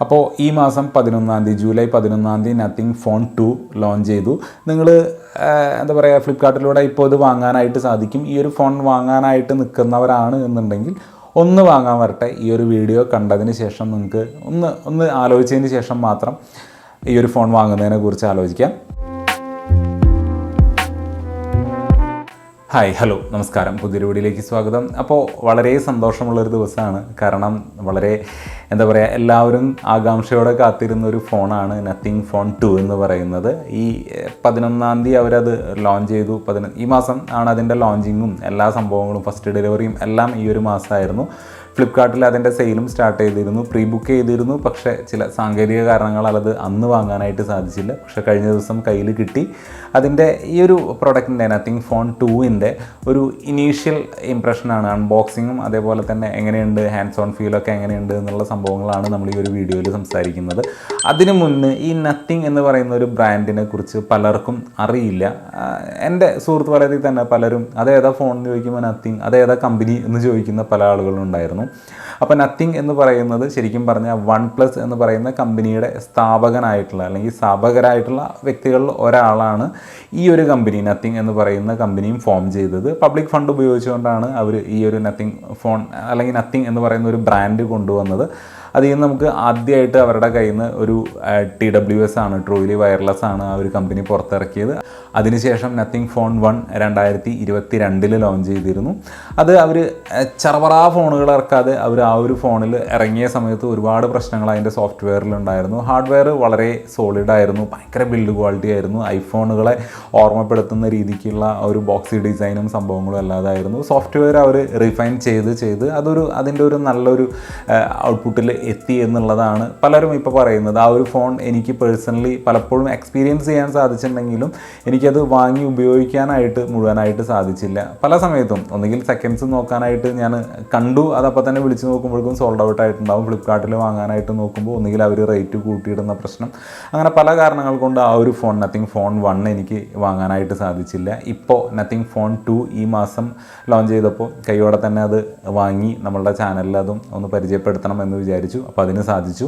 അപ്പോൾ ഈ മാസം 11-ാം തീയതി ജൂലൈ 11-ാം തീയതി നത്തിങ് ഫോൺ 2 ലോഞ്ച് ചെയ്തു. നിങ്ങൾ എന്താ പറയുക, ഫ്ലിപ്കാർട്ടിലൂടെ ഇപ്പോൾ ഇത് വാങ്ങാനായിട്ട് സാധിക്കും. ഈ ഒരു ഫോൺ വാങ്ങാനായിട്ട് നിൽക്കുന്നവരാണ് എന്നുണ്ടെങ്കിൽ ഒന്ന് വാങ്ങാൻ വരട്ടെ. ഈ ഒരു വീഡിയോ കണ്ടതിന് ശേഷം നിങ്ങൾക്ക് ഒന്ന് ആലോചിച്ചതിന് ശേഷം മാത്രം ഈ ഒരു ഫോൺ വാങ്ങുന്നതിനെ കുറിച്ച് ആലോചിക്കാം. ഹായ്, ഹലോ, നമസ്കാരം. പുതിയൊരു വീഡിയോയിലേക്ക് സ്വാഗതം. അപ്പോൾ വളരെ സന്തോഷമുള്ളൊരു ദിവസമാണ്. കാരണം വളരെ എന്താ പറയുക, എല്ലാവരും ആകാംക്ഷയോടെ കാത്തിരുന്ന ഒരു ഫോണാണ് നത്തിങ് ഫോൺ 2 എന്ന് പറയുന്നത്. ഈ 11-ാം തീയതി അവരത് ലോഞ്ച് ചെയ്തു. ഈ മാസം ആണ് അതിൻ്റെ ലോഞ്ചിങ്ങും എല്ലാ സംഭവങ്ങളും, ഫസ്റ്റ് ഡെലിവറിയും എല്ലാം ഈ ഒരു മാസമായിരുന്നു. ഫ്ലിപ്കാർട്ടിൽ അതിൻ്റെ സെയിലും സ്റ്റാർട്ട് ചെയ്തിരുന്നു, പ്രീ ബുക്ക് ചെയ്തിരുന്നു. പക്ഷേ ചില സാങ്കേതിക കാരണങ്ങളാൽ അത് അന്ന് വാങ്ങാനായിട്ട് സാധിച്ചില്ല. പക്ഷേ കഴിഞ്ഞ ദിവസം കയ്യിൽ കിട്ടി. അതിൻ്റെ ഈ ഒരു പ്രൊഡക്റ്റിൻ്റെ നത്തിങ് ഫോൺ 2ൻ്റെ ഒരു ഇനീഷ്യൽ ഇംപ്രഷനാണ്, അൺബോക്സിങ്ങും അതേപോലെ തന്നെ എങ്ങനെയുണ്ട്, ഹാൻഡ്സ് ഓൺ ഫീലൊക്കെ എങ്ങനെയുണ്ട് എന്നുള്ള സംഭവങ്ങളാണ് നമ്മൾ ഈ ഒരു വീഡിയോയിൽ സംസാരിക്കുന്നത്. അതിനു മുന്നേ ഈ നത്തിങ് എന്ന് പറയുന്ന ഒരു ബ്രാൻഡിനെ കുറിച്ച് പലർക്കും അറിയില്ല. എൻ്റെ സുഹൃത്ത് വലയത്തിൽ തന്നെ പലരും അതേതാ ഫോൺ എന്ന് ചോദിക്കുമ്പോൾ നത്തിങ്, അതേതാ കമ്പനി എന്ന് ചോദിക്കുന്ന പല ആളുകളുണ്ടായിരുന്നു. അപ്പോൾ നത്തിങ് എന്ന് പറയുന്നത് ശരിക്കും പറഞ്ഞാൽ OnePlus എന്ന് പറയുന്ന കമ്പനിയുടെ സ്ഥാപകനായിട്ടുള്ള അല്ലെങ്കിൽ സ്ഥാപകരായിട്ടുള്ള വ്യക്തികളിൽ ഒരാളാണ് ഈ ഒരു കമ്പനി, നത്തിങ് എന്ന് പറയുന്ന കമ്പനിയും ഫോം ചെയ്തത്. പബ്ലിക് ഫണ്ട് ഉപയോഗിച്ചുകൊണ്ടാണ് അവർ ഈ ഒരു നത്തിങ് ഫോൺ അല്ലെങ്കിൽ നത്തിങ് എന്ന് പറയുന്ന ഒരു ബ്രാൻഡ് കൊണ്ടുവന്നത്. അതിൽ നിന്ന് നമുക്ക് ആദ്യമായിട്ട് അവരുടെ കയ്യിൽ നിന്ന് ഒരു TWS ആണ്, ട്രൂലി വയർലെസ് ആണ് ആ ഒരു കമ്പനി പുറത്തിറക്കിയത്. അതിനുശേഷം നത്തിങ് ഫോൺ 1 2022 ലോഞ്ച് ചെയ്തിരുന്നു. അത് അവർ ചറവറ ഫോണുകൾ ഇറക്കാതെ അവർ ആ ഒരു ഫോണിൽ ഇറങ്ങിയ സമയത്ത് ഒരുപാട് പ്രശ്നങ്ങൾ അതിൻ്റെ സോഫ്റ്റ്വെയറിലുണ്ടായിരുന്നു. ഹാർഡ്വെയർ വളരെ സോളിഡായിരുന്നു, ഭയങ്കര ബിൽഡ് ക്വാളിറ്റി ആയിരുന്നു. ഐഫോണുകളെ ഓർമ്മപ്പെടുത്തുന്ന രീതിക്കുള്ള ഒരു ബോക്സി ഡിസൈനും സംഭവങ്ങളും അല്ലാതായിരുന്നു. സോഫ്റ്റ്വെയർ അവർ റിഫൈൻ ചെയ്ത് അതിൻ്റെ ഒരു നല്ലൊരു ഔട്ട്പുട്ടിൽ എത്തി എന്നുള്ളതാണ് പലരും ഇപ്പോൾ പറയുന്നത്. ആ ഒരു ഫോൺ എനിക്ക് പേഴ്സണലി പലപ്പോഴും എക്സ്പീരിയൻസ് ചെയ്യാൻ സാധിച്ചിട്ടുണ്ടെങ്കിലും എനിക്കത് വാങ്ങി ഉപയോഗിക്കാനായിട്ട് മുഴുവനായിട്ട് സാധിച്ചില്ല. പല സമയത്തും ഒന്നുകിൽ സെക്കൻഡ്സ് നോക്കാനായിട്ട് ഞാൻ കണ്ടു, അതപ്പോൾ തന്നെ വിളിച്ച് നോക്കുമ്പോഴേക്കും സോൾഡ് ഔട്ട് ആയിട്ടുണ്ടാവും. ഫ്ലിപ്കാർട്ടിൽ വാങ്ങാനായിട്ട് നോക്കുമ്പോൾ ഒന്നുകിൽ അവർ റേറ്റ് കൂട്ടിയിടുന്ന പ്രശ്നം, അങ്ങനെ പല കാരണങ്ങൾ കൊണ്ട് ആ ഒരു ഫോൺ നത്തിങ് ഫോൺ 1 എനിക്ക് വാങ്ങാനായിട്ട് സാധിച്ചില്ല. ഇപ്പോൾ നത്തിങ് ഫോൺ 2 ഈ മാസം ലോഞ്ച് ചെയ്തപ്പോൾ കൈയോടെ തന്നെ അത് വാങ്ങി നമ്മളുടെ ചാനലിൽ അതും ഒന്ന് പരിചയപ്പെടുത്തണം എന്ന് വിചാരിച്ചു. അപ്പോൾ അതിന് സാധിച്ചു.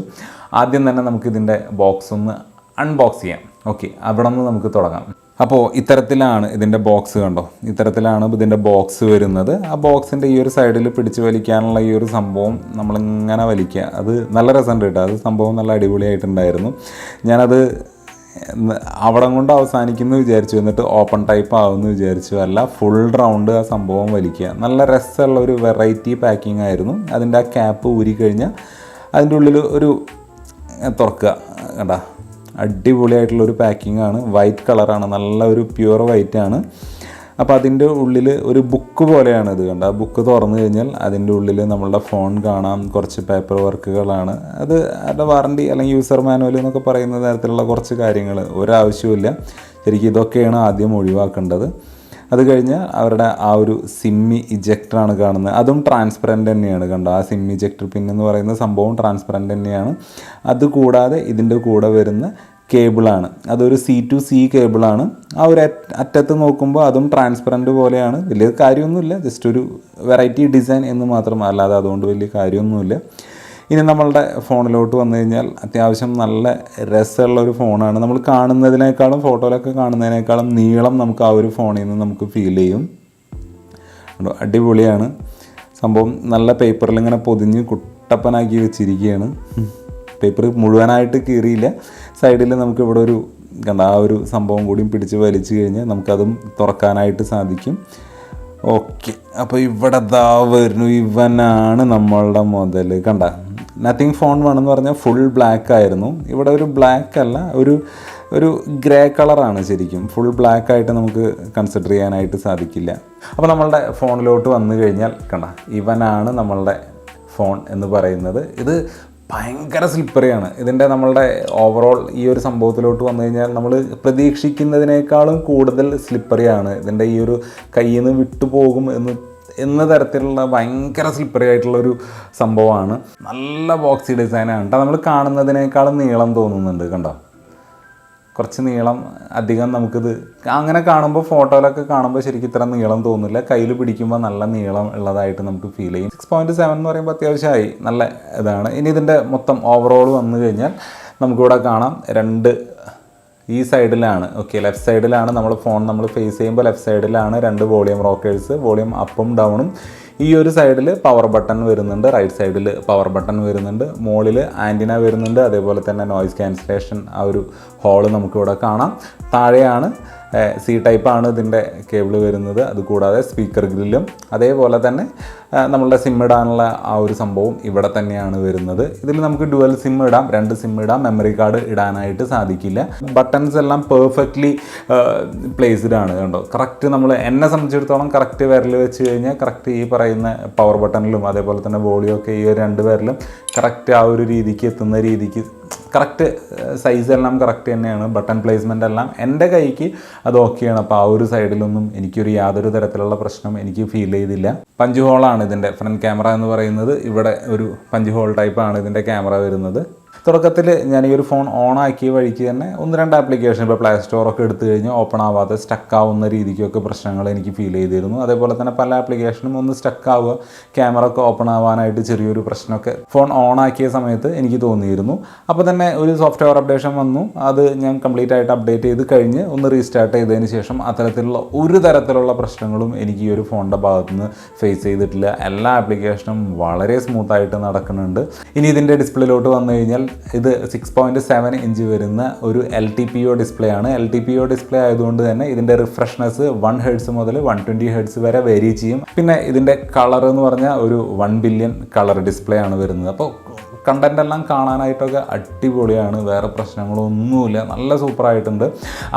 ആദ്യം തന്നെ നമുക്കിതിൻ്റെ ബോക്സ് ഒന്ന് അൺബോക്സ് ചെയ്യാം. ഓക്കെ, അവിടെ നിന്ന് നമുക്ക് തുടങ്ങാം. അപ്പോൾ ഇത്തരത്തിലാണ് ഇതിൻ്റെ ബോക്സ്, കണ്ടോ, ഇത്തരത്തിലാണ് ഇതിൻ്റെ ബോക്സ് വരുന്നത്. ആ ബോക്സിൻ്റെ ഈ ഒരു സൈഡിൽ പിടിച്ച് വലിക്കാനുള്ള ഈ ഒരു സംഭവം നമ്മളിങ്ങനെ വലിക്കുക, അത് നല്ല രസമുണ്ട് കേട്ടോ. അത് സംഭവം നല്ല അടിപൊളിയായിട്ടുണ്ടായിരുന്നു. ഞാനത് അവിടെ കൊണ്ട് അവസാനിക്കുന്നു വിചാരിച്ചു, എന്നിട്ട് ഓപ്പൺ ടൈപ്പ് ആവുമെന്ന് വിചാരിച്ചു. അല്ല, ഫുൾ റൗണ്ട് ആ സംഭവം വലിക്കുക. നല്ല രസമുള്ള ഒരു വെറൈറ്റി പാക്കിംഗ് ആയിരുന്നു. അതിൻ്റെ ആ ക്യാപ്പ് ഊരിക്കഴിഞ്ഞാൽ അതിൻ്റെ ഉള്ളിൽ ഒരു തുറക്കുക, കണ്ടാ, അടിപൊളിയായിട്ടുള്ളൊരു പാക്കിംഗ് ആണ്. വൈറ്റ് കളറാണ്, നല്ല ഒരു പ്യുവർ വൈറ്റ് ആണ്. അപ്പോൾ അതിൻ്റെ ഉള്ളിൽ ഒരു ബുക്ക് പോലെയാണ് ഇത്, കണ്ട. ആ ബുക്ക് തുറന്നു കഴിഞ്ഞാൽ അതിൻ്റെ ഉള്ളിൽ നമ്മളുടെ ഫോൺ കാണാം, കുറച്ച് പേപ്പർ വർക്കുകളാണ്. അത് അതിൻ്റെ വാറണ്ടി അല്ലെങ്കിൽ യൂസർ മാനുവൽ എന്നൊക്കെ പറയുന്ന തരത്തിലുള്ള കുറച്ച് കാര്യങ്ങൾ ഒരാവശ്യമില്ല. ശരിക്കും ഇതൊക്കെയാണ് ആദ്യം ഒഴിവാക്കേണ്ടത്. അത് കഴിഞ്ഞ് അവരുടെ ആ ഒരു സിമ്മി ഇജക്ടറാണ് കാണുന്നത്. അതും ട്രാൻസ്പെറൻറ്റ് തന്നെയാണ്, കണ്ടോ. ആ സിമ്മി ഇജക്ടർ പിൻ എന്ന് പറയുന്ന സംഭവം ട്രാൻസ്പെറൻറ്റ് തന്നെയാണ്. അതുകൂടാതെ ഇതിൻ്റെ കൂടെ വരുന്ന കേബിളാണ്, അതൊരു C2C കേബിളാണ്. ആ ഒരു അറ്റത്ത് നോക്കുമ്പോൾ അതും ട്രാൻസ്പെറൻറ്റ് പോലെയാണ്. വലിയ കാര്യമൊന്നുമില്ല, ജസ്റ്റ് ഒരു വെറൈറ്റി ഡിസൈൻ എന്ന് മാത്രം, അല്ലാതെ അതുകൊണ്ട് വലിയ കാര്യമൊന്നുമില്ല. ഇനി നമ്മളുടെ ഫോണിലോട്ട് വന്നു കഴിഞ്ഞാൽ അത്യാവശ്യം നല്ല രസമുള്ളൊരു ഫോണാണ്. നമ്മൾ കാണുന്നതിനേക്കാളും ഫോട്ടോയിലൊക്കെ കാണുന്നതിനേക്കാളും നീളം നമുക്ക് ആ ഒരു ഫോണിൽ നിന്ന് നമുക്ക് ഫീൽ ചെയ്യും. അടിപൊളിയാണ് സംഭവം. നല്ല പേപ്പറിൽ ഇങ്ങനെ പൊതിഞ്ഞ് കുട്ടപ്പനാക്കി വെച്ചിരിക്കുകയാണ്. പേപ്പർ മുഴുവനായിട്ട് കീറിയില്ല. സൈഡിൽ നമുക്ക് ഇവിടെ ഒരു കണ്ട ആ ഒരു സംഭവം കൂടിയും പിടിച്ച് വലിച്ചു കഴിഞ്ഞാൽ നമുക്കതും തുറക്കാനായിട്ട് സാധിക്കും. ഓക്കെ, അപ്പോൾ ഇവിടെ ദാ വരുന്നു, ഇവനാണ് നമ്മളുടെ മുതൽ. കണ്ട, നത്തിങ് ഫോൺ 1 എന്ന് പറഞ്ഞാൽ ഫുൾ ബ്ലാക്ക് ആയിരുന്നു. ഇവിടെ ഒരു ബ്ലാക്ക് അല്ല, ഒരു ഗ്രേ കളറാണ്. ശരിക്കും ഫുൾ ബ്ലാക്ക് ആയിട്ട് നമുക്ക് കൺസിഡർ ചെയ്യാനായിട്ട് സാധിക്കില്ല. അപ്പോൾ നമ്മളുടെ ഫോണിലോട്ട് വന്നു കഴിഞ്ഞാൽ കണ്ട, ഇവനാണ് നമ്മളുടെ ഫോൺ എന്ന് പറയുന്നത്. ഇത് ഭയങ്കര സ്ലിപ്പറിയാണ്. ഇതിൻ്റെ നമ്മളുടെ ഓവറോൾ ഈ ഒരു സംഭവത്തിലോട്ട് വന്നു കഴിഞ്ഞാൽ നമ്മൾ പ്രതീക്ഷിക്കുന്നതിനേക്കാളും കൂടുതൽ സ്ലിപ്പറിയാണ്. ഇതിൻ്റെ ഈ ഒരു കയ്യിൽ നിന്ന് വിട്ടുപോകും എന്ന തരത്തിലുള്ള ഭയങ്കര സ്ലിപ്പറി ആയിട്ടുള്ളൊരു സംഭവമാണ്. നല്ല ബോക്സി ഡിസൈനാണ് കേട്ടോ. നമ്മൾ കാണുന്നതിനേക്കാളും നീളം തോന്നുന്നുണ്ട്, കണ്ടോ. കുറച്ച് നീളം അധികം നമുക്കിത് അങ്ങനെ കാണുമ്പോൾ ഫോട്ടോയിലൊക്കെ കാണുമ്പോൾ ശരിക്കും ഇത്ര നീളം തോന്നില്ല, കയ്യിൽ പിടിക്കുമ്പോൾ നല്ല നീളം ഉള്ളതായിട്ട് നമുക്ക് ഫീൽ ചെയ്യും. 6.7 എന്ന് പറയുമ്പോൾ അത്യാവശ്യമായി നല്ല ഇതാണ്. ഇനി ഇതിൻ്റെ മൊത്തം ഓവറോൾ വന്നു കഴിഞ്ഞാൽ നമുക്കിവിടെ കാണാം ഈ സൈഡിലാണ്, ഓക്കെ, ലെഫ്റ്റ് സൈഡിലാണ് നമ്മൾ ഫേസ് ചെയ്യുമ്പോൾ ലെഫ്റ്റ് സൈഡിലാണ് 2 വോളിയം റോക്കേഴ്സ്, വോളിയം അപ്പും ഡൗണും. ഈ ഒരു സൈഡിൽ പവർ ബട്ടൺ വരുന്നുണ്ട്, റൈറ്റ് സൈഡിൽ പവർ ബട്ടൺ വരുന്നുണ്ട്, മുകളിൽ ആൻറ്റിന വരുന്നുണ്ട്, അതേപോലെ തന്നെ നോയ്സ് ക്യാൻസലേഷൻ ആ ഒരു ഹോള് നമുക്കിവിടെ കാണാം. താഴെയാണ് സി ടൈപ്പാണ് ഇതിൻ്റെ കേബിൾ വരുന്നത്. അതുകൂടാതെ സ്പീക്കർ ഗ്രില്ലും അതേപോലെ തന്നെ നമ്മളുടെ സിം ഇടാനുള്ള ആ ഒരു സംഭവം ഇവിടെ തന്നെയാണ് വരുന്നത്. ഇതിൽ നമുക്ക് ഡുവൽ സിം ഇടാം, 2 സിം ഇടാം, മെമ്മറി കാർഡ് ഇടാനായിട്ട് സാധിക്കില്ല. ബട്ടൺസ് എല്ലാം പെർഫെക്റ്റ്ലി പ്ലേസ്ഡ് ആണ്, കണ്ടോ. കറക്റ്റ് എന്നെ സംബന്ധിച്ചിടത്തോളം കറക്റ്റ് വിരൽ വെച്ച് കഴിഞ്ഞാൽ കറക്റ്റ് ഈ പറയുന്ന പവർ ബട്ടണിലും അതേപോലെ തന്നെ വോളിയൊക്കെ ഈ 2 വിരലും കറക്റ്റ് ആ ഒരു രീതിക്ക് എത്തുന്ന രീതിക്ക് കറക്റ്റ് സൈസ് എല്ലാം കറക്റ്റ് തന്നെയാണ്. ബട്ടൺ പ്ലേസ്മെൻ്റ് എല്ലാം എൻ്റെ കൈക്ക് അത് ഓക്കെയാണ്. അപ്പോൾ ആ ഒരു സൈഡിലൊന്നും എനിക്കൊരു യാതൊരു തരത്തിലുള്ള പ്രശ്നം എനിക്ക് ഫീൽ ചെയ്തില്ല. പഞ്ച് ഹോളാണ് ഇതിൻ്റെ ഫ്രണ്ട് ക്യാമറ എന്ന് പറയുന്നത്. ഇവിടെ ഒരു പഞ്ച് ഹോൾ ടൈപ്പാണ് ഇതിൻ്റെ ക്യാമറ വരുന്നത്. തുടക്കത്തിൽ ഞാൻ ഈ ഒരു ഫോൺ ഓൺ ആക്കിയ വഴിക്ക് തന്നെ 1-2 ആപ്ലിക്കേഷൻ ഇപ്പോൾ പ്ലേ സ്റ്റോറൊക്കെ എടുത്തു കഴിഞ്ഞാൽ ഓപ്പൺ ആവാതെ സ്റ്റക്കാവുന്ന രീതിക്കൊക്കെ പ്രശ്നങ്ങൾ എനിക്ക് ഫീൽ ചെയ്തിരുന്നു. അതേപോലെ തന്നെ പല ആപ്ലിക്കേഷനും ഒന്ന് സ്റ്റക്കാവുക, ക്യാമറ ഒക്കെ ഓപ്പൺ ആവാനായിട്ട് ചെറിയൊരു പ്രശ്നമൊക്കെ ഫോൺ ഓൺ ആക്കിയ സമയത്ത് എനിക്ക് തോന്നിയിരുന്നു. അപ്പോൾ തന്നെ ഒരു സോഫ്റ്റ്വെയർ അപ്ഡേഷൻ വന്നു, അത് ഞാൻ കംപ്ലീറ്റ് ആയിട്ട് അപ്ഡേറ്റ് ചെയ്ത് കഴിഞ്ഞ് ഒന്ന് റീസ്റ്റാർട്ട് ചെയ്തതിന് ശേഷം അത്തരത്തിലുള്ള ഒരു തരത്തിലുള്ള പ്രശ്നങ്ങളും എനിക്ക് ഈ ഒരു ഫോണിൻ്റെ ഭാഗത്തുനിന്ന് ഫേസ് ചെയ്തിട്ടില്ല. എല്ലാ ആപ്ലിക്കേഷനും വളരെ സ്മൂത്തായിട്ട് നടക്കുന്നുണ്ട്. ഇനി ഇതിൻ്റെ ഡിസ്പ്ലേയിലോട്ട് വന്നു കഴിഞ്ഞാൽ ഇത് 6.7 ഇഞ്ച് വരുന്ന ഒരു LTPO ഡിസ്പ്ലേ ആണ്. LTPO ഡിസ്പ്ലേ ആയതുകൊണ്ട് തന്നെ ഇതിൻ്റെ റിഫ്രഷ്നെസ് 1 ഹെർട്സ് മുതൽ 120 ഹെർട്സ് വരെ വേരി ചെയ്യും. പിന്നെ ഇതിൻ്റെ കളർ എന്ന് പറഞ്ഞാൽ ഒരു 1 ബില്യൺ കളർ ഡിസ്പ്ലേ ആണ് വരുന്നത്. അപ്പോൾ കണ്ടൻ്റ് എല്ലാം കാണാനായിട്ടൊക്കെ അടിപൊളിയാണ്, വേറെ പ്രശ്നങ്ങളൊന്നുമില്ല, നല്ല സൂപ്പറായിട്ടുണ്ട്.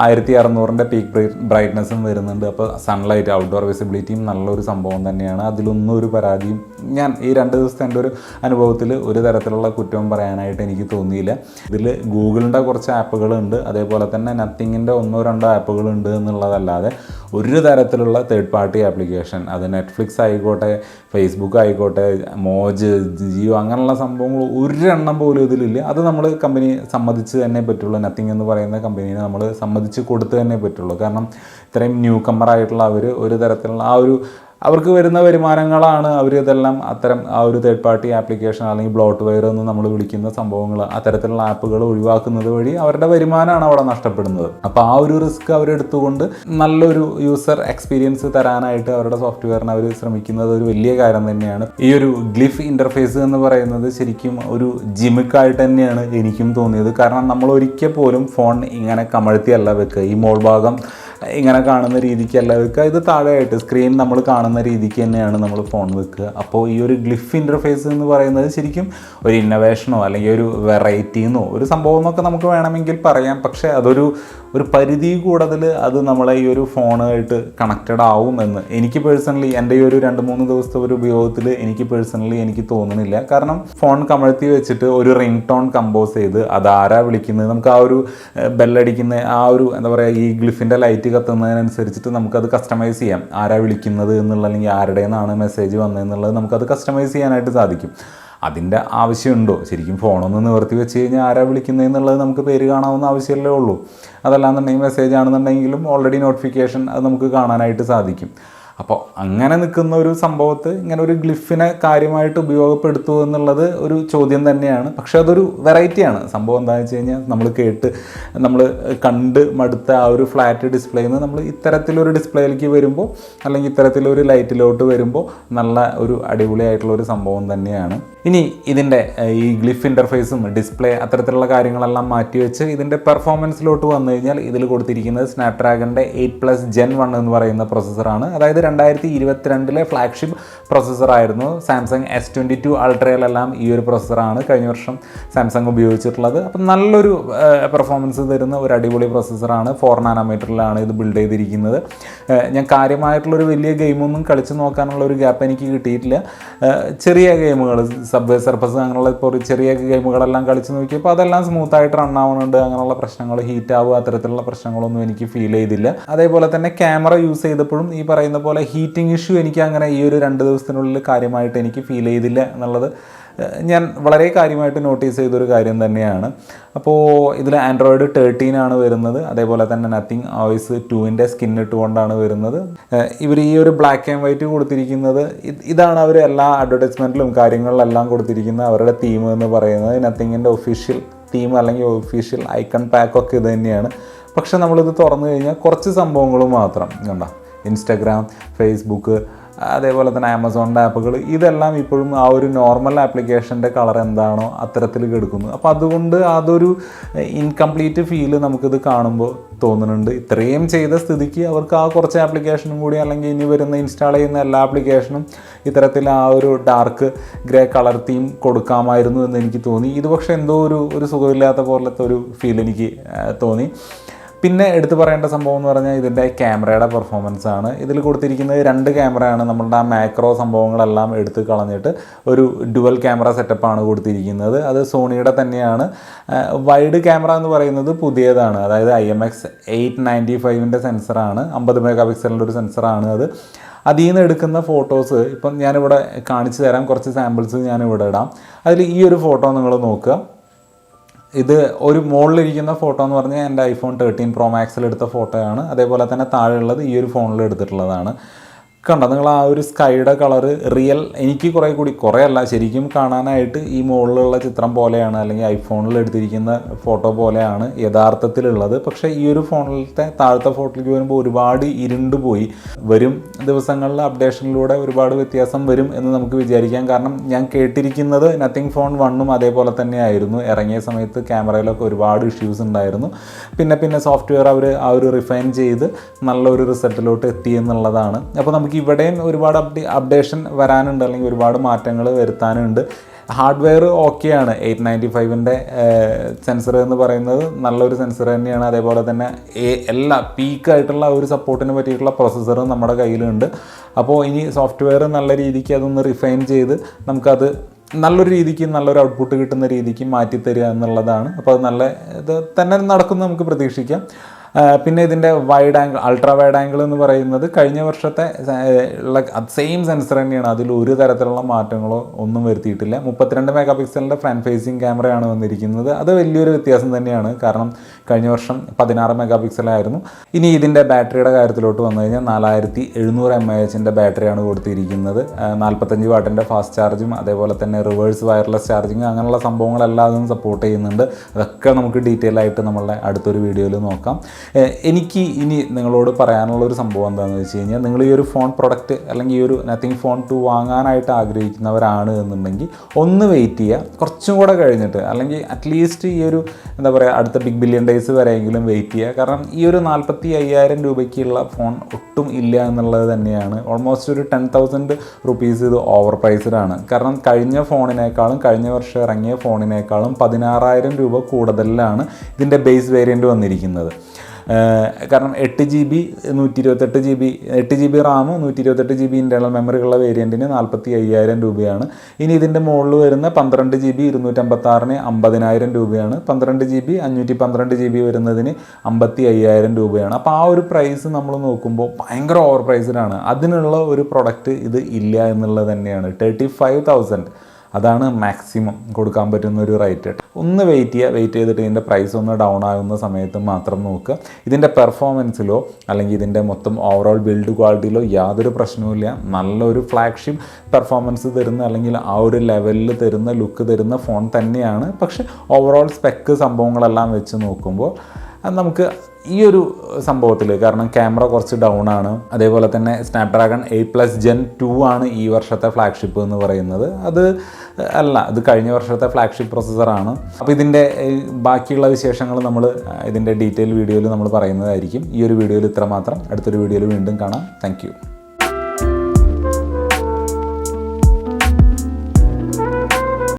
1600 പീക്ക് ബ്രൈറ്റ്നസ്സും വരുന്നുണ്ട്. അപ്പോൾ സൺലൈറ്റ് ഔട്ട്ഡോർ വിസിബിലിറ്റിയും നല്ലൊരു സംഭവം തന്നെയാണ്. അതിലൊന്നും ഒരു പരാതിയും ഞാൻ ഈ 2 ദിവസത്തെ എൻ്റെ ഒരു അനുഭവത്തിൽ ഒരു തരത്തിലുള്ള കുറ്റവും പറയാനായിട്ട് എനിക്ക് തോന്നിയില്ല. ഇതിൽ ഗൂഗിളിൻ്റെ കുറച്ച് ആപ്പുകളുണ്ട്, അതേപോലെ തന്നെ നത്തിങ്ങിൻ്റെ 1-2 ആപ്പുകളുണ്ട് എന്നുള്ളതല്ലാതെ ഒരു തരത്തിലുള്ള തേർഡ് പാർട്ടി ആപ്ലിക്കേഷൻ, അത് നെറ്റ്ഫ്ലിക്സ് ആയിക്കോട്ടെ, ഫേസ്ബുക്ക് ആയിക്കോട്ടെ, മോജ്, ജിയോ അങ്ങനെയുള്ള സംഭവങ്ങൾ ഒരെണ്ണം പോലും ഇതിലില്ല. അത് നമ്മൾ കമ്പനി സമ്മതിച്ച് തന്നെ പറ്റുള്ളൂ. നത്തിങ് എന്ന് പറയുന്ന കമ്പനീനെ നമ്മൾ സമ്മതിച്ച് കൊടുത്ത് തന്നെ പറ്റുള്ളൂ. കാരണം ഇത്രയും ന്യൂ കമ്മറായിട്ടുള്ള അവർ ഒരു തരത്തിലുള്ള അവർക്ക് വരുന്ന വരുമാനങ്ങളാണ് അവർ ഇതെല്ലാം അത്തരം ആ ഒരു തേർഡ് പാർട്ടി ആപ്ലിക്കേഷൻ അല്ലെങ്കിൽ ബ്ലോട്ട്വെയർ എന്ന് നമ്മൾ വിളിക്കുന്ന സംഭവങ്ങൾ, അത്തരത്തിലുള്ള ആപ്പുകൾ ഒഴിവാക്കുന്നത് വഴി അവരുടെ വരുമാനമാണ് അവിടെ നഷ്ടപ്പെടുന്നത്. അപ്പോൾ ആ ഒരു റിസ്ക് അവരെടുത്തുകൊണ്ട് നല്ലൊരു യൂസർ എക്സ്പീരിയൻസ് തരാനായിട്ട് അവരുടെ സോഫ്റ്റ്വെയറിന് അവർ ശ്രമിക്കുന്നത് ഒരു വലിയ കാര്യം തന്നെയാണ്. ഈ ഒരു ഗ്ലിഫ് ഇൻ്റർഫേസ് എന്ന് പറയുന്നത് ശരിക്കും ഒരു ജിമിക്കായിട്ട് തന്നെയാണ് എനിക്കും തോന്നിയത്. കാരണം നമ്മൾ ഒരിക്കൽ പോലും ഫോൺ ഇങ്ങനെ കമഴ്ത്തിയല്ല വെക്കുക, ഈ മോൾ ഭാഗം ഇങ്ങനെ കാണുന്ന രീതിക്കല്ല വെക്കുക, ഇത് താഴെയായിട്ട് സ്ക്രീൻ നമ്മൾ കാണുന്ന രീതിക്ക് തന്നെയാണ് നമ്മൾ ഫോൺ വെക്കുക. അപ്പോൾ ഈ ഒരു ഗ്ലിഫ് ഇൻ്റർഫേസ് എന്ന് പറയുന്നത് ശരിക്കും ഒരു ഇന്നോവേഷനോ അല്ലെങ്കിൽ ഒരു വെറൈറ്റിന്നോ ഒരു സംഭവം എന്നൊക്കെ നമുക്ക് വേണമെങ്കിൽ പറയാം. പക്ഷേ അതൊരു പരിധി കൂടുതൽ അത് നമ്മളെ ഈ ഒരു ഫോണായിട്ട് കണക്റ്റഡ് ആവും എന്ന് എനിക്ക് പേഴ്സണലി എൻ്റെ ഈ ഒരു 2-3 ദിവസത്തെ ഒരു ഉപയോഗത്തിൽ എനിക്ക് തോന്നുന്നില്ല. കാരണം ഫോൺ കമഴ്ത്തി വെച്ചിട്ട് ഒരു റിംഗ് ടോൺ കമ്പോസ് ചെയ്ത് അതാരാ വിളിക്കുന്നത്, നമുക്ക് ആ ഒരു ബെല്ലടിക്കുന്ന ആ ഒരു എന്താ പറയുക, ഈ ഗ്ലിഫിൻ്റെ ലൈറ്റ് കത്തുന്നതിനനുസരിച്ചിട്ട് നമുക്കത് കസ്റ്റമൈസ് ചെയ്യാം. ആരാ വിളിക്കുന്നത് എന്നുള്ള അല്ലെങ്കിൽ ആരുടെ നിന്നാണ് മെസ്സേജ് വന്നതെന്നുള്ളത് നമുക്കത് കസ്റ്റമൈസ് ചെയ്യാനായിട്ട് സാധിക്കും. അതിൻ്റെ ആവശ്യമുണ്ടോ? ശരിക്കും ഫോണൊന്ന് നിവർത്തി വെച്ച് കഴിഞ്ഞാൽ ആരാ വിളിക്കുന്നതെന്നുള്ളത് നമുക്ക് പേര് കാണാവുന്ന ആവശ്യമല്ലേ ഉള്ളൂ. അതല്ലാന്നുണ്ടെങ്കിൽ മെസ്സേജ് ആണെന്നുണ്ടെങ്കിലും ഓൾറെഡി നോട്ടിഫിക്കേഷൻ അത് നമുക്ക് കാണാനായിട്ട് സാധിക്കും. അപ്പോൾ അങ്ങനെ നിൽക്കുന്ന ഒരു സംഭവത്ത് ഇങ്ങനെ ഒരു ഗ്ലിഫിനെ കാര്യമായിട്ട് ഉപയോഗപ്പെടുത്തുക എന്നുള്ളത് ഒരു ചോദ്യം തന്നെയാണ്. പക്ഷേ അതൊരു വെറൈറ്റിയാണ്. സംഭവം എന്താണെന്ന് വെച്ച് കഴിഞ്ഞാൽ നമ്മൾ കണ്ട് മടുത്ത ആ ഒരു ഫ്ലാറ്റ് ഡിസ്പ്ലേയിൽ നിന്ന് നമ്മൾ ഇത്തരത്തിലൊരു ഡിസ്പ്ലേയിലേക്ക് വരുമ്പോൾ അല്ലെങ്കിൽ ഇത്തരത്തിലൊരു ലൈറ്റിലോട്ട് വരുമ്പോൾ നല്ല ഒരു അടിപൊളിയായിട്ടുള്ളൊരു സംഭവം തന്നെയാണ്. ഇനി ഇതിൻ്റെ ഈ ഗ്ലിഫ് ഇൻ്റർഫേസും ഡിസ്പ്ലേ അത്തരത്തിലുള്ള കാര്യങ്ങളെല്ലാം മാറ്റിവെച്ച് ഇതിൻ്റെ പെർഫോമൻസിലോട്ട് വന്നു കഴിഞ്ഞാൽ ഇതിൽ കൊടുത്തിരിക്കുന്നത് സ്നാപ്ഡ്രാഗണിൻ്റെ 8+ Gen 1 എന്ന് പറയുന്ന പ്രൊസസ്സറാണ്. അതായത് 2022 ഫ്ലാഗ്ഷിപ്പ് പ്രൊസസ്സറായിരുന്നു. സാംസങ് S22 അൾട്രയിലെല്ലാം ഈ ഒരു പ്രൊസസ്സറാണ് കഴിഞ്ഞ വർഷം സാംസങ് ഉപയോഗിച്ചിട്ടുള്ളത്. അപ്പം നല്ലൊരു പെർഫോമൻസ് തരുന്ന ഒരു അടിപൊളി പ്രൊസസ്സറാണ്. 4 നാനോമീറ്ററിലാണ് ഇത് ബിൽഡ് ചെയ്തിരിക്കുന്നത്. ഞാൻ കാര്യമായിട്ടുള്ളൊരു വലിയ ഗെയിമൊന്നും കളിച്ച് നോക്കാനുള്ള ഒരു ഗ്യാപ്പ് എനിക്ക് കിട്ടിയിട്ടില്ല. ചെറിയ ഗെയിമുകൾ, സബ്വേ സർഫസ് അങ്ങനെയുള്ള ഇപ്പോൾ ചെറിയ ഗെയിമുകളെല്ലാം കളിച്ച് നോക്കിയപ്പോൾ അതെല്ലാം സ്മൂത്തായിട്ട് റൺ ആവുന്നുണ്ട്. അങ്ങനെയുള്ള പ്രശ്നങ്ങൾ, ഹീറ്റ് ആവുക, അത്തരത്തിലുള്ള പ്രശ്നങ്ങളൊന്നും എനിക്ക് ഫീൽ ചെയ്തില്ല. അതേപോലെ തന്നെ ക്യാമറ യൂസ് ചെയ്തപ്പോഴും ഈ പറയുന്ന പോലെ ഹീറ്റിംഗ് ഇഷ്യൂ എനിക്ക് അങ്ങനെ ഈ ഒരു 2 ദിവസത്തിനുള്ളിൽ കാര്യമായിട്ട് എനിക്ക് ഫീൽ ചെയ്തില്ല എന്നുള്ളത് ഞാൻ വളരെ കാര്യമായിട്ട് നോട്ടീസ് ചെയ്തൊരു കാര്യം തന്നെയാണ്. അപ്പോൾ ഇതിൽ ആൻഡ്രോയിഡ് 13 ആണ് വരുന്നത്. അതേപോലെ തന്നെ നത്തിങ് OS 2ൻ്റെ സ്കിൻ ഇട്ടുകൊണ്ടാണ് വരുന്നത്. ഇവർ ഈ ഒരു ബ്ലാക്ക് ആൻഡ് വൈറ്റ് കൊടുത്തിരിക്കുന്നത്, ഇതാണ് അവർ എല്ലാ അഡ്വർടൈസ്മെൻറ്റിലും കാര്യങ്ങളിലെല്ലാം കൊടുത്തിരിക്കുന്ന അവരുടെ തീം എന്ന് പറയുന്നത്. നത്തിങ്ങിൻ്റെ ഒഫീഷ്യൽ തീം അല്ലെങ്കിൽ ഒഫീഷ്യൽ ഐക്കൺ പാക്കൊക്കെ ഇത് തന്നെയാണ്. പക്ഷെ നമ്മളിത് തുറന്നു കഴിഞ്ഞാൽ കുറച്ച് സംഭവങ്ങൾ മാത്രം കണ്ടോ, ഇൻസ്റ്റാഗ്രാം, ഫേസ്ബുക്ക്, അതേപോലെ തന്നെ ആമസോണിൻ്റെ ആപ്പുകൾ, ഇതെല്ലാം ഇപ്പോഴും ആ ഒരു നോർമൽ ആപ്ലിക്കേഷൻ്റെ കളർ എന്താണോ അത്തരത്തിൽ കിടക്കുന്നു. അപ്പോൾ അതുകൊണ്ട് അതൊരു ഇൻകംപ്ലീറ്റ് ഫീല് നമുക്കിത് കാണുമ്പോൾ തോന്നുന്നുണ്ട്. ഇത്രയും ചെയ്ത സ്ഥിതിക്ക് അവർക്ക് ആ കുറച്ച് ആപ്ലിക്കേഷനും കൂടി, അല്ലെങ്കിൽ ഇനി വരുന്ന ഇൻസ്റ്റാൾ ചെയ്യുന്ന എല്ലാ ആപ്ലിക്കേഷനും ഇത്തരത്തിൽ ആ ഒരു ഡാർക്ക് ഗ്രേ കളർ തീം കൊടുക്കാമായിരുന്നു എന്ന് എനിക്ക് തോന്നി. ഇത് പക്ഷേ എന്തോ ഒരു സുഖമില്ലാത്ത പോലത്തെ ഒരു ഫീൽ എനിക്ക് തോന്നി. പിന്നെ എടുത്തു പറയേണ്ട സംഭവം എന്ന് പറഞ്ഞാൽ ഇതിൻ്റെ ക്യാമറയുടെ പെർഫോമൻസ് ആണ്. ഇതിൽ കൊടുത്തിരിക്കുന്നത് 2 ക്യാമറയാണ്. നമ്മളുടെ ആ മാക്രോ സംഭവങ്ങളെല്ലാം എടുത്ത് കളഞ്ഞിട്ട് ഒരു ഡുവൽ ക്യാമറ സെറ്റപ്പാണ് കൊടുത്തിരിക്കുന്നത്. അത് സോണിയുടെ തന്നെയാണ്. വൈഡ് ക്യാമറ എന്ന് പറയുന്നത് പുതിയതാണ്, അതായത് IMX895ൻ്റെ സെൻസറാണ്. 50 മെഗാ പിക്സലിൻ്റെ ഒരു സെൻസറാണ് അത്. അതിൽ നിന്ന് എടുക്കുന്ന ഫോട്ടോസ് ഇപ്പം ഞാനിവിടെ കാണിച്ചു തരാം. കുറച്ച് സാമ്പിൾസ് ഞാനിവിടെ ഇടാം. അതിൽ ഈ ഒരു ഫോട്ടോ നിങ്ങൾ നോക്കുക. ഇത് ഒരു മുകളിലിരിക്കുന്ന ഫോട്ടോ എന്ന് പറഞ്ഞാൽ എൻ്റെ iPhone 13 Pro Maxൽ എടുത്ത ഫോട്ടോയാണ്. അതേപോലെ തന്നെ താഴെയുള്ളത് ഈ ഒരു ഫോണിൽ എടുത്തിട്ടുള്ളതാണ്. കണ്ടോ നിങ്ങൾ ആ ഒരു സ്കൈയുടെ കളറ് റിയൽ, എനിക്ക് കുറേ അല്ല ശരിക്കും കാണാനായിട്ട് ഈ മുകളിലുള്ള ചിത്രം പോലെയാണ്, അല്ലെങ്കിൽ ഐഫോണിൽ എടുത്തിരിക്കുന്ന ഫോട്ടോ പോലെയാണ് യഥാർത്ഥത്തിലുള്ളത്. പക്ഷേ ഈ ഒരു ഫോണിലത്തെ താഴത്തെ ഫോട്ടോയിലേക്ക് വരുമ്പോൾ ഒരുപാട് ഇരുണ്ടുപോയി. വരും ദിവസങ്ങളിൽ അപ്ഡേഷനിലൂടെ ഒരുപാട് വ്യത്യാസം വരും എന്ന് നമുക്ക് വിചാരിക്കാം. കാരണം ഞാൻ കേട്ടിരിക്കുന്നത് നത്തിങ് ഫോൺ 1ഉം അതേപോലെ തന്നെ ആയിരുന്നു. ഇറങ്ങിയ സമയത്ത് ക്യാമറയിലൊക്കെ ഒരുപാട് ഇഷ്യൂസ് ഉണ്ടായിരുന്നു. പിന്നെ സോഫ്റ്റ്വെയർ അവർ ആ ഒരു റിഫൈൻ ചെയ്ത് നല്ലൊരു റിസൾട്ടിലോട്ട് എത്തി എന്നുള്ളതാണ്. അപ്പോൾ നമുക്ക് ഇവിടെയും ഒരുപാട് അപ്ഡേഷൻ വരാനുണ്ട്, അല്ലെങ്കിൽ ഒരുപാട് മാറ്റങ്ങൾ വരുത്താനുണ്ട്. ഹാർഡ്വെയർ ഓക്കെയാണ്. 895ൻ്റെ സെൻസർ എന്ന് പറയുന്നത് നല്ലൊരു സെൻസർ തന്നെയാണ്. അതേപോലെ തന്നെ എല്ലാ പീക്കായിട്ടുള്ള ഒരു സപ്പോർട്ടിന് പറ്റിയിട്ടുള്ള പ്രോസസ്സർ നമ്മുടെ കയ്യിലുണ്ട്. അപ്പോൾ ഇനി സോഫ്റ്റ്വെയർ നല്ല രീതിക്ക് അതൊന്ന് റിഫൈൻ ചെയ്ത് നമുക്കത് നല്ലൊരു രീതിക്ക് നല്ലൊരു ഔട്ട്പുട്ട് കിട്ടുന്ന രീതിക്ക് മാറ്റിത്തരിക എന്നുള്ളതാണ്. അപ്പോൾ അത് നല്ല ഇത് തന്നെ നടക്കും നമുക്ക് പ്രതീക്ഷിക്കാം. പിന്നെ ഇതിൻ്റെ അൾട്രാ വൈഡ് ആംഗിൾ എന്ന് പറയുന്നത് കഴിഞ്ഞ വർഷത്തെ ഉള്ള സെയിം സെൻസർ തന്നെയാണ്. അതിൽ ഒരു തരത്തിലുള്ള മാറ്റങ്ങളോ ഒന്നും വരുത്തിയിട്ടില്ല. 32 മെഗാ പിക്സലിൻ്റെ ഫ്രണ്ട് ഫേസിങ് ക്യാമറയാണ് വന്നിരിക്കുന്നത്. അത് വലിയൊരു വ്യത്യാസം തന്നെയാണ്. കാരണം കഴിഞ്ഞ വർഷം 16 മെഗാ പിക്സലായിരുന്നു. ഇനി ഇതിൻ്റെ ബാറ്ററിയുടെ കാര്യത്തിലോട്ട് വന്നു കഴിഞ്ഞാൽ 4700 mAhൻ്റെ ബാറ്ററിയാണ് കൊടുത്തിരിക്കുന്നത്. 45 വാട്ടിൻ്റെ ഫാസ്റ്റ് ചാർജും അതേപോലെ തന്നെ റിവേഴ്സ് വയർലെസ് ചാർജിങ് അങ്ങനെയുള്ള സംഭവങ്ങളെല്ലാം അതും സപ്പോർട്ട് ചെയ്യുന്നുണ്ട്. അതൊക്കെ നമുക്ക് ഡീറ്റെയിൽ ആയിട്ട് നമ്മളുടെ അടുത്തൊരു വീഡിയോയിൽ നോക്കാം. എനിക്ക് ഇനി നിങ്ങളോട് പറയാനുള്ളൊരു സംഭവം എന്താണെന്ന് വെച്ച് കഴിഞ്ഞാൽ, നിങ്ങൾ ഈ ഒരു ഫോൺ പ്രൊഡക്റ്റ് അല്ലെങ്കിൽ ഈ ഒരു നത്തിങ് ഫോൺ 2 വാങ്ങാനായിട്ട് ആഗ്രഹിക്കുന്നവരാണ് എന്നുണ്ടെങ്കിൽ ഒന്ന് വെയിറ്റ് ചെയ്യുക. കുറച്ചും കൂടെ കഴിഞ്ഞിട്ട്, അല്ലെങ്കിൽ അറ്റ്ലീസ്റ്റ് ഈ ഒരു എന്താ പറയുക അടുത്ത ബിഗ് ബില്യൺ ഡേയ്സ് വരെയെങ്കിലും വെയിറ്റ് ചെയ്യുക. കാരണം ഈ ഒരു 45,000 രൂപയ്ക്കുള്ള ഫോൺ ഒട്ടും ഇല്ല എന്നുള്ളത് തന്നെയാണ്. ഓൾമോസ്റ്റ് ഒരു 10,000 റുപ്പീസ് ഇത് ഓവർ പ്രൈസ്ഡ് ആണ്. കാരണം കഴിഞ്ഞ ഫോണിനേക്കാളും കഴിഞ്ഞ വർഷം ഇറങ്ങിയ ഫോണിനേക്കാളും 16,000 രൂപ കൂടുതലാണ് ഇതിൻ്റെ ബേസ് വേരിയൻറ്റ് വന്നിരിക്കുന്നത്. കാരണം 8GB 8GB റാമും 128GB ഇൻറ്റേർണൽ മെമ്മറിയുള്ള വേരിയൻറ്റിന് 45,000 രൂപയാണ്. ഇനി ഇതിൻ്റെ മുകളിൽ വരുന്ന 12GB 256-ന് 50,000 രൂപയാണ്. 12GB 512GB വരുന്നതിന് 55,000 രൂപയാണ്. അപ്പോൾ ആ ഒരു പ്രൈസ് നമ്മൾ നോക്കുമ്പോൾ ഭയങ്കര ഓവർ പ്രൈസ്ഡാണ്. അതിനുള്ള ഒരു പ്രൊഡക്റ്റ് ഇത് ഇല്ല എന്നുള്ളത് തന്നെയാണ്. 35,000 അതാണ് മാക്സിമം കൊടുക്കാൻ പറ്റുന്ന ഒരു റേറ്റ്. ഒന്ന് വെയിറ്റ് ചെയ്തിട്ട് ഇതിൻ്റെ പ്രൈസ് ഒന്ന് ഡൗൺ ആകുന്ന സമയത്ത് മാത്രം നോക്കുക. ഇതിൻ്റെ പെർഫോമൻസിലോ അല്ലെങ്കിൽ ഇതിൻ്റെ മൊത്തം ഓവറോൾ ബിൽഡ് ക്വാളിറ്റിയിലോ യാതൊരു പ്രശ്നവുമില്ല. നല്ലൊരു ഫ്ലാഗ്ഷിപ്പ് പെർഫോമൻസ് തരുന്ന അല്ലെങ്കിൽ ആ ഒരു ലെവലിൽ തരുന്ന ലുക്ക് തരുന്ന ഫോൺ തന്നെയാണ്. പക്ഷേ ഓവറോൾ സ്പെക്ക് സംഭവങ്ങളെല്ലാം വെച്ച് നോക്കുമ്പോൾ നമുക്ക് ഈ ഒരു സംഭവത്തിൽ, കാരണം ക്യാമറ കുറച്ച് ഡൗൺ ആണ്, അതേപോലെ തന്നെ സ്നാപ്ഡ്രാഗൺ 8+ Gen 2 ആണ് ഈ വർഷത്തെ ഫ്ലാഗ്ഷിപ്പ് എന്ന് പറയുന്നത്. അത് കഴിഞ്ഞ വർഷത്തെ ഫ്ലാഗ്ഷിപ്പ് പ്രോസസ്സറാണ്. അപ്പോൾ ഇതിൻ്റെ ബാക്കിയുള്ള വിശേഷങ്ങൾ നമ്മൾ ഇതിൻ്റെ ഡീറ്റെയിൽ വീഡിയോയിൽ നമ്മൾ പറയുന്നതായിരിക്കും. ഈ ഒരു വീഡിയോയിൽ ഇത്ര മാത്രം. അടുത്തൊരു വീഡിയോയിൽ വീണ്ടും കാണാം. താങ്ക്